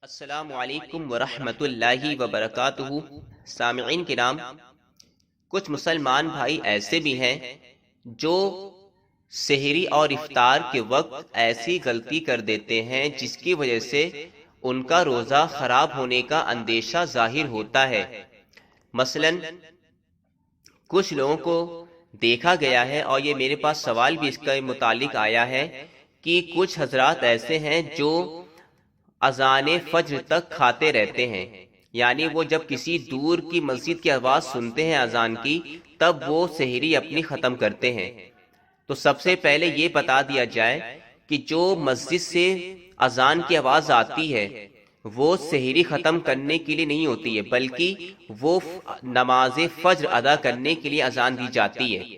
السلام علیکم ورحمۃ اللہ وبرکاتہ۔ سامعین کرام، کچھ مسلمان بھائی ایسے بھی ہیں جو سحری اور افطار کے وقت ایسی غلطی کر دیتے ہیں جس کی وجہ سے ان کا روزہ خراب ہونے کا اندیشہ ظاہر ہوتا ہے۔ مثلا کچھ لوگوں کو دیکھا گیا ہے، اور یہ میرے پاس سوال بھی اس کے متعلق آیا ہے، کہ کچھ حضرات ایسے ہیں جو اذان فجر تک کھاتے رہتے ہیں، یعنی وہ جب کسی دور کی مسجد کی آواز سنتے ہیں اذان کی، تب وہ سحری اپنی ختم کرتے ہیں۔ تو سب سے پہلے یہ بتا دیا جائے کہ جو مسجد سے اذان کی آواز آتی ہے وہ سحری ختم کرنے کے لیے نہیں ہوتی ہے، بلکہ وہ نماز فجر ادا کرنے کے لیے اذان دی جاتی ہے۔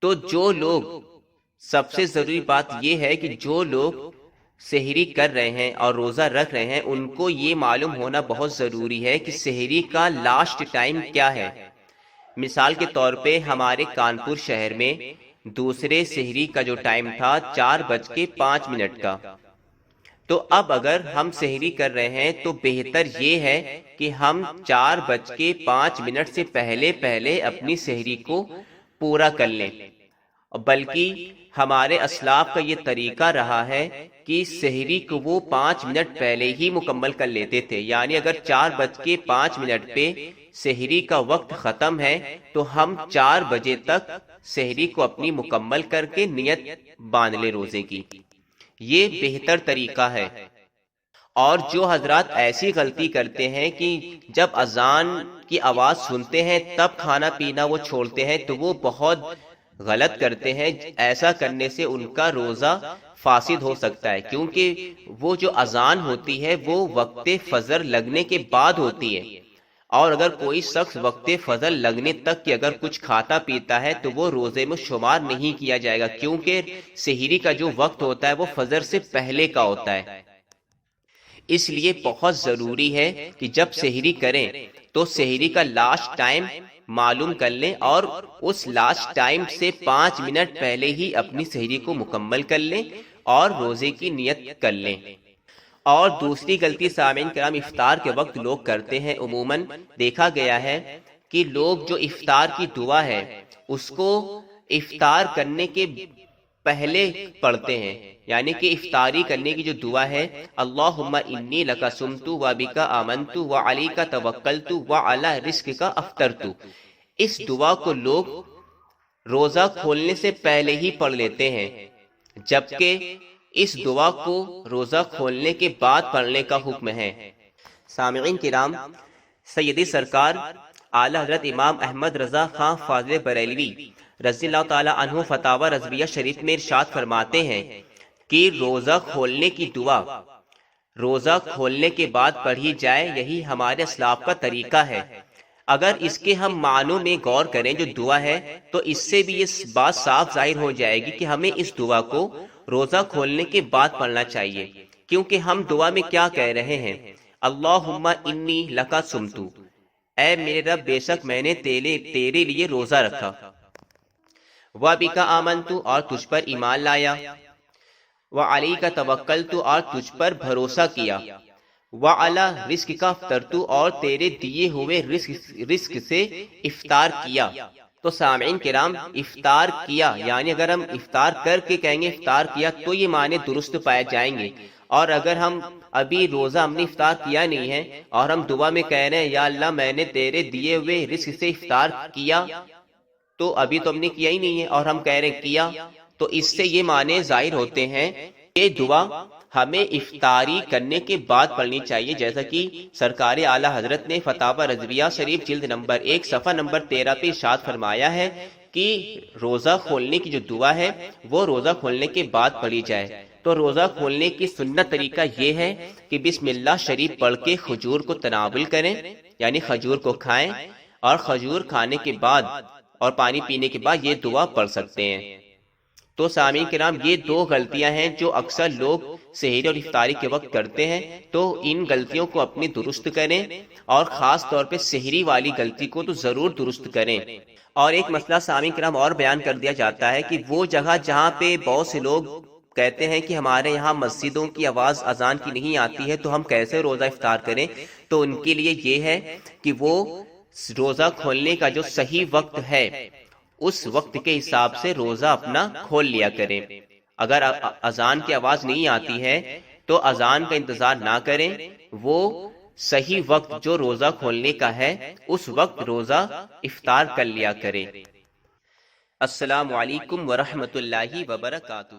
تو جو لوگ، سب سے ضروری بات یہ ہے کہ جو لوگ سحری کر رہے ہیں اور روزہ رکھ رہے ہیں، ان کو یہ معلوم ہونا بہت ضروری ہے کہ سحری کا لاسٹ ٹائم کیا ہے۔ مثال کے طور پہ ہمارے کانپور شہر میں دوسرے سحری کا جو ٹائم تھا 4:05 کا۔ تو اب اگر ہم سحری کر رہے ہیں تو بہتر یہ ہے کہ ہم 4:05 سے پہلے اپنی سحری کو پورا کر لیں۔ بلکہ ہمارے اسلاف کا یہ طریقہ رہا ہے کہ سحری کو وہ 5 منٹ پہلے ہی مکمل کر لیتے تھے، یعنی اگر 4:05 پہ سحری کا وقت ختم ہے تو ہم 4 بجے تک سحری کو اپنی مکمل کر کے نیت باندھ لے روزے کی۔ یہ بہتر طریقہ ہے۔ اور جو حضرات ایسی غلطی کرتے ہیں کہ جب اذان کی آواز سنتے ہیں تب کھانا پینا وہ چھوڑتے ہیں، تو وہ بہت غلط کرتے ہیں۔ ایسا کرنے سے ان کا روزہ فاسد ہو سکتا ہے، کیونکہ وہ جو اذان ہوتی ہے وہ وقت فجر لگنے کے بعد ہوتی ہے، اور اگر کوئی شخص وقت فجر لگنے تک کہ اگر کچھ کھاتا پیتا ہے تو وہ روزے میں شمار نہیں کیا جائے گا، کیونکہ سحری کا جو وقت ہوتا ہے وہ فجر سے پہلے کا ہوتا ہے۔ اس لیے بہت ضروری ہے کہ جب سحری کریں تو سحری کا لاسٹ ٹائم معلوم کر لیں، اور اس لاسٹ ٹائم سے 5 منٹ پہلے ہی اپنی سحری کو مکمل کر لیں اور روزے کی نیت کر لیں۔ اور دوسری غلطی سامعین کرام، افطار کے وقت لوگ کرتے ہیں۔ عموماً دیکھا گیا ہے کہ لوگ جو افطار کی دعا ہے اس کو افطار کرنے کے پہلے پڑھتے ہیں، یعنی کہ افطاری کرنے کی جو دعا ہے، اللہم انی لک صمت و بک آمنت و علیک توکلت و علی رزقک افطرت، اس دعا کو لوگ روزہ کھولنے سے پہلے ہی پڑھ لیتے ہیں، جبکہ اس دعا کو روزہ کھولنے کے بعد پڑھنے کا حکم ہے۔ سامعین کرام، سیدی سرکار اعلی حضرت امام احمد رضا خان فاضل بریلوی رضی اللہ تعالی عنہ فتاوی رضویہ شریف میں ارشاد فرماتے ہیں کہ روزہ کھولنے کی دعا روزہ کھولنے کے بعد پڑھی جائے، یہی ہمارے اسلاف کا طریقہ ہے۔ اگر اس کے ہم معنوں میں غور کریں جو دعا ہے، تو اس سے بھی یہ بات صاف ظاہر ہو جائے گی کہ ہمیں اس دعا کو روزہ کھولنے کے بعد پڑھنا چاہیے، کیونکہ ہم دعا میں کیا کہہ رہے ہیں؟ اللہم انی لک صمت، اے میرے رب بے شک میں نے تیرے لیے روزہ رکھا، وَبِكَ آمَنْتُ اور تجھ پر ایمان لایا، وَعَلَيْكَ تَوَكَّلْتُ اور تجھ پر بھروسہ کیا، وَعَلَى رِزْقِكَ افطرت اور تیرے دیے ہوئے رزق سے افطار کیا۔ تو سامعین کرام، افطار کیا یعنی اگر ہم افطار کر کے کہیں گے افطار کیا تو یہ معنی درست پائے جائیں گے، اور اگر ہم ابھی روزہ ہم نے افطار کیا نہیں ہے اور ہم دعا میں کہہ رہے ہیں یا اللہ میں نے تیرے دیے ہوئے رزق سے افطار کیا، تو ابھی تو ہم نے کیا ہی نہیں ہے اور ہم کہہ رہے ہیں کیا، تو اس سے یہ معنی ظاہر ہوتے ہیں کہ دعا ہمیں افطاری کرنے کے بعد پڑھنی چاہیے، جیسا کہ سرکار اعلی حضرت نے فتاوی رضویہ شریف جلد نمبر 1 صفحہ نمبر 13 پہ ارشاد فرمایا ہے کہ روزہ کھولنے کی جو دعا ہے وہ روزہ کھولنے کے بعد پڑھی جائے۔ تو روزہ کھولنے کی سنت طریقہ یہ ہے کہ بسم اللہ شریف پڑھ کے کھجور کو تناول کریں، یعنی کھجور کو کھائیں، اور کھجور کھانے کے بعد اور پانی پینے کے بعد یہ دعا پڑھ سکتے ہیں۔ تو سامعین کرام، یہ دو غلطیاں ہیں جو اکثر لوگ سحری اور افطاری کے وقت کرتے ہیں، تو ان غلطیوں کو اپنی درست کریں، اور خاص طور پہ سحری والی غلطی کو تو ضرور درست کریں۔ اور ایک مسئلہ سامعین کرام اور بیان کر دیا جاتا ہے کہ وہ جگہ جہاں پہ بہت سے لوگ کہتے ہیں کہ ہمارے یہاں مسجدوں کی آواز اذان کی نہیں آتی ہے تو ہم کیسے روزہ افطار کریں، تو ان کے لیے یہ ہے کہ وہ روزہ کھولنے کا جو صحیح وقت ہے اس وقت کے حساب سے روزہ اپنا کھول لیا کریں۔ اگر اذان کی آواز نہیں آتی ہے تو اذان کا انتظار نہ کریں، وہ صحیح وقت جو روزہ کھولنے کا ہے اس وقت روزہ افطار کر لیا کریں۔ السلام علیکم ورحمۃ اللہ وبرکاتہ۔